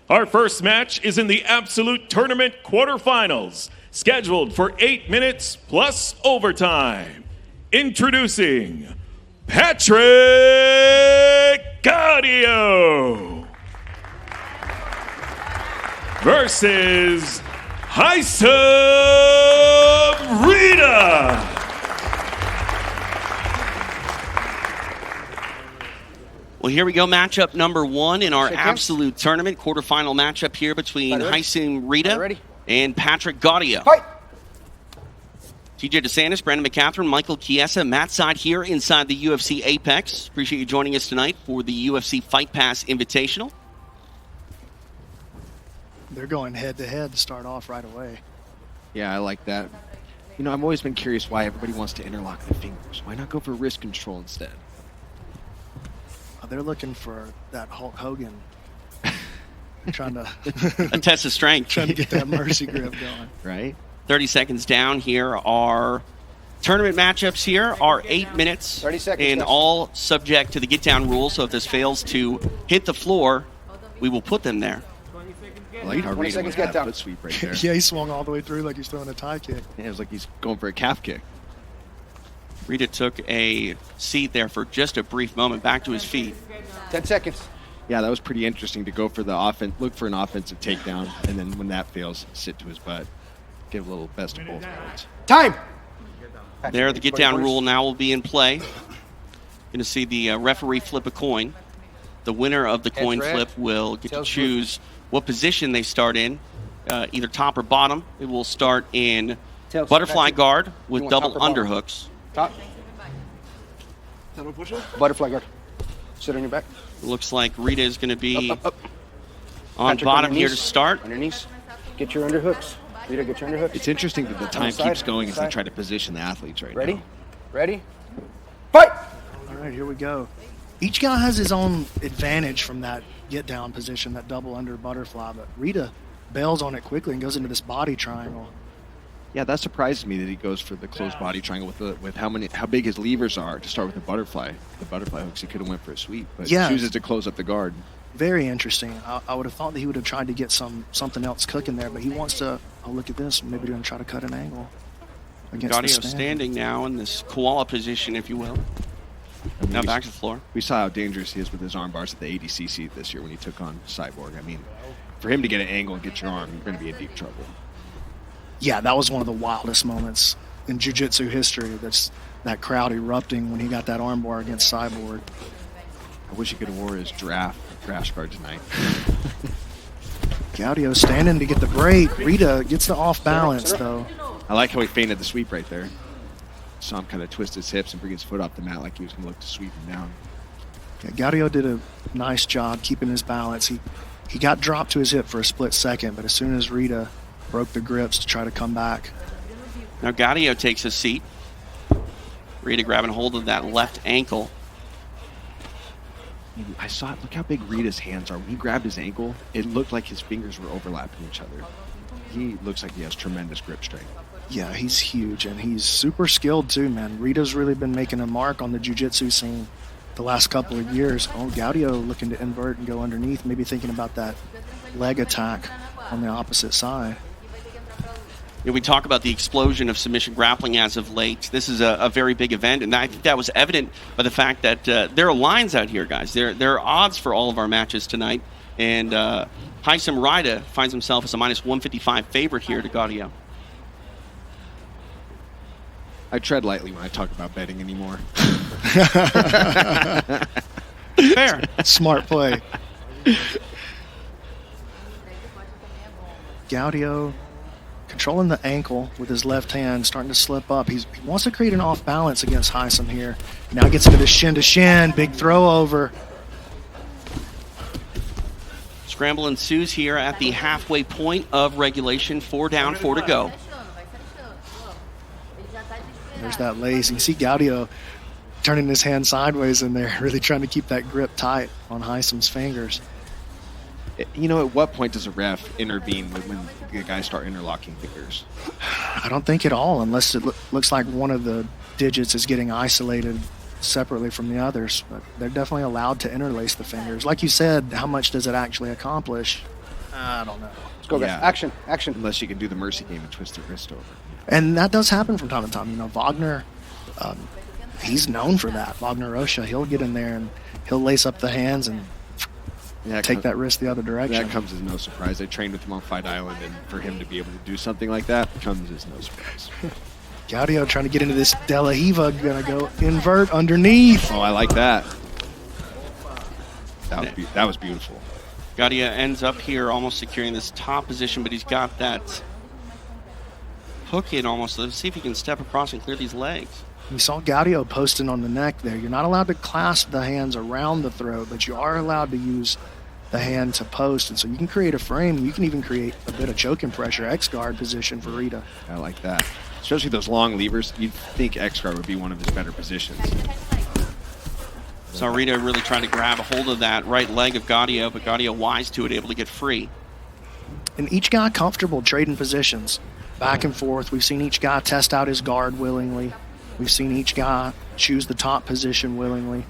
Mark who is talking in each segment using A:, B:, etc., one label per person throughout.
A: Our first match is in the Absolute Tournament quarterfinals, scheduled for 8 minutes plus overtime. Introducing Patrick Gaudio versus Haisam Rida.
B: Well, here we go, matchup number 1 in our Absolute Tournament quarterfinal matchup here between Haisam Rida and Patrick Gaudio.
C: Fight.
B: TJ DeSantis, Brandon McCatherine, Michael Chiesa, Matt Side here inside the UFC Apex. Appreciate you joining us tonight for the UFC Fight Pass Invitational.
D: They're going head-to-head to start off right away.
E: Yeah, I like that. You know, I've always been curious why everybody wants to interlock the fingers. Why not go for wrist control instead?
D: They're looking for that Hulk Hogan. Trying to
B: a test of strength.
D: Trying to get that mercy grip going.
E: Right?
B: 30 seconds down here. Our tournament matchups here are 8 minutes.
C: 30 seconds.
B: And all subject to the get-down rule. So if this fails to hit the floor, we will put them there.
E: I like how Rita went that foot sweep right there.
D: Yeah, he swung all the way through like he's throwing a tie kick.
E: Yeah, it was like he's going for a calf kick.
B: Rita took a seat there for just a brief moment, back to his feet.
C: 10 seconds.
E: Yeah, that was pretty interesting to go for the offense, look for an offensive takedown, and then when that fails, sit to his butt. Give a little best of both worlds.
C: Time!
B: There, the get-down rule now will be in play. Going to see the referee flip a coin. The winner of the coin flip will get to choose what position they start in, either top or bottom. It will start in butterfly guard with double underhooks.
C: Top. Butterfly guard. Sit on your back.
B: Looks like Rita is going to be
C: up.
B: On
C: Patrick,
B: bottom here to start.
C: On your knees. Get your underhooks. Rita, get your underhooks.
E: It's interesting that the time keeps going as they try to position the athletes right now.
C: Ready? Fight!
D: All right, here we go. Each guy has his own advantage from that get-down position, that double under butterfly, but Rita bails on it quickly and goes into this body triangle.
E: Yeah, that surprises me that he goes for the closed body triangle with how big his levers are to start with the butterfly hooks. He could have went for a sweep, but chooses to close up the guard.
D: Very interesting. I would have thought that he would have tried to get something else cooking there, but he wants to. Oh, look at this! Maybe going to try to cut an angle against the stand.
B: Standing now in this koala position, if you will. I mean, now back to the floor.
E: We saw how dangerous he is with his arm bars at the ADCC this year when he took on Cyborg. I mean, for him to get an angle and get your arm, you're going to be in deep trouble.
D: Yeah, that was one of the wildest moments in jiu-jitsu history. That's that crowd erupting when he got that armbar against Cyborg.
E: I wish he could have wore his draft crash guard tonight.
D: Gaudio standing to get the break. Rita gets the off balance, though.
E: I like how he feinted the sweep right there. Saw him kind of twist his hips and bring his foot off the mat like he was going to look to sweep him down.
D: Yeah, Gaudio did a nice job keeping his balance. He got dropped to his hip for a split second, but as soon as Rita broke the grips to try to come back.
B: Now Gaudio takes a seat. Rita grabbing hold of that left ankle.
E: I saw it. Look how big Rita's hands are. When he grabbed his ankle, it looked like his fingers were overlapping each other. He looks like he has tremendous grip strength.
D: Yeah, he's huge, and he's super skilled too, man. Rita's really been making a mark on the jiu-jitsu scene the last couple of years. Oh, Gaudio looking to invert and go underneath, maybe thinking about that leg attack on the opposite side.
B: We talk about the explosion of submission grappling as of late. This is a very big event, and I think that was evident by the fact that there are lines out here, guys. There are odds for all of our matches tonight, and Haisam Rida finds himself as a -155 favorite here to Gaudio.
E: I tread lightly when I talk about betting anymore.
B: Fair.
D: Smart play. Gaudio controlling the ankle with his left hand, starting to slip up. He wants to create an off balance against Haisam here. Now gets into the shin to shin, big throw over.
B: Scramble ensues here at the halfway point of regulation. 4 down, 4 to go.
D: There's that lace. You can see Gaudio turning his hand sideways in there, really trying to keep that grip tight on Haisam's fingers.
E: You know, at what point does a ref intervene when the guys start interlocking fingers?
D: I don't think at all, unless it looks like one of the digits is getting isolated separately from the others. But they're definitely allowed to interlace the fingers. Like you said, how much does it actually accomplish? I don't know.
C: Let's go, guys.
E: Yeah.
C: Action, action.
E: Unless you can do the mercy game and twist the wrist over.
D: And that does happen from time to time. You know, Wagner, he's known for that. Wagner Rocha, he'll get in there and he'll lace up the hands and take that wrist the other direction.
E: That comes as no surprise. I trained with him on Fight Island, and for him to be able to do something like that comes as no surprise.
D: Gaudio trying to get into this De La Riva, gonna go invert underneath.
E: Oh, I like that. That was beautiful.
B: Gaudio ends up here almost securing this top position, but he's got that hook in almost. Let's see if he can step across and clear these legs.
D: We saw Gaudio posting on the neck there. You're not allowed to clasp the hands around the throat, but you are allowed to use the hand to post. And so you can create a frame. You can even create a bit of choking pressure, X-guard position for Rida.
E: I like that. Especially those long levers. You'd think X-guard would be one of his better positions.
B: So Rida really trying to grab a hold of that right leg of Gaudio, but Gaudio wise to it, able to get free.
D: And each guy comfortable trading positions back and forth. We've seen each guy test out his guard willingly. We've seen each guy choose the top position willingly.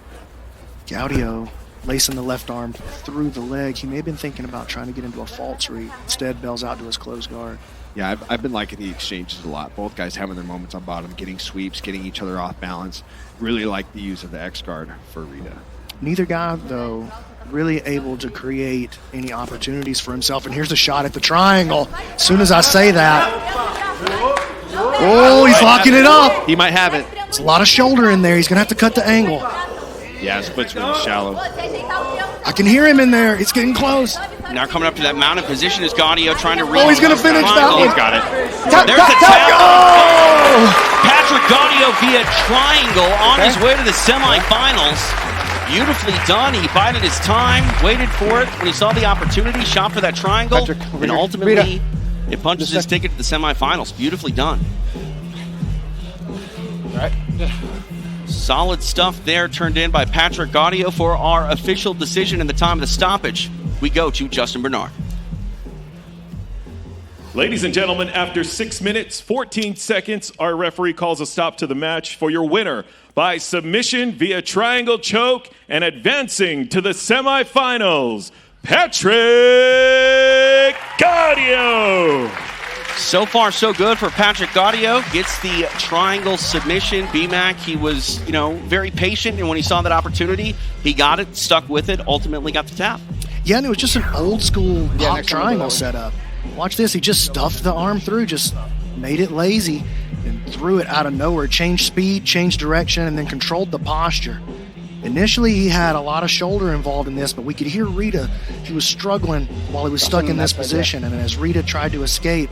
D: Gaudio lacing the left arm through the leg. He may have been thinking about trying to get into a false read. Instead, bails out to his closed guard.
E: Yeah, I've been liking the exchanges a lot. Both guys having their moments on bottom, getting sweeps, getting each other off balance. Really like the use of the X-guard for Rida.
D: Neither guy, though, really able to create any opportunities for himself. And here's a shot at the triangle. As soon as I say that, oh, he's locking it up.
E: He might have it.
D: There's a lot of shoulder in there. He's going to have to cut the angle.
E: Yeah, his foot's really shallow.
D: I can hear him in there. It's getting close.
B: Now coming up to that mounted position is Gaudio trying to read.
D: Oh, he's going to finish that one.
E: He's got it.
D: Tap,
B: There's
D: tap,
B: the
D: tap.
B: tap.
D: Oh!
B: Patrick Gaudio via triangle on his way to the semifinals. Beautifully done. He bided his time, waited for it when he saw the opportunity, shot for that triangle,
C: Patrick, over
B: and
C: here.
B: ultimately
C: Rida.
B: it punches his ticket to the semifinals. Beautifully done.
C: All right.
B: Solid stuff there turned in by Patrick Gaudio. For our official decision in the time of the stoppage, we go to Justin Bernard.
A: Ladies and gentlemen, after 6 minutes, 14 seconds, our referee calls a stop to the match for your winner by submission via triangle choke and advancing to the semifinals, Patrick Gaudio.
B: So far, so good for Patrick Gaudio. Gets the triangle submission. BMAC, he was, very patient, and when he saw that opportunity, he got it, stuck with it, ultimately got the tap.
D: Yeah, and it was just an old school pop
C: next
D: triangle
C: one.
D: setup. Watch this. He just stuffed the arm through, just made it lazy and threw it out of nowhere. Changed speed, changed direction, and then controlled the posture. Initially, he had a lot of shoulder involved in this, but we could hear Rida. He was struggling while he was stuck in this position. And as Rida tried to escape,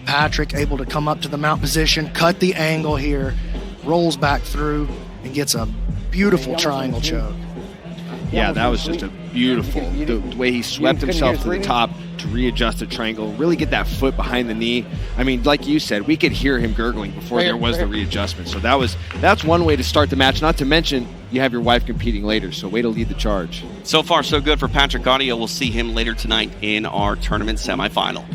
D: Patrick able to come up to the mount position, cut the angle here, rolls back through, and gets a beautiful triangle choke.
E: Yeah, that was just a beautiful, the way he swept himself to the top to readjust the triangle, really get that foot behind the knee. I mean, like you said, we could hear him gurgling before there was the readjustment. So that's one way to start the match, not to mention you have your wife competing later, so way to lead the charge.
B: So far, so good for Patrick Gaudio. We'll see him later tonight in our tournament semifinal.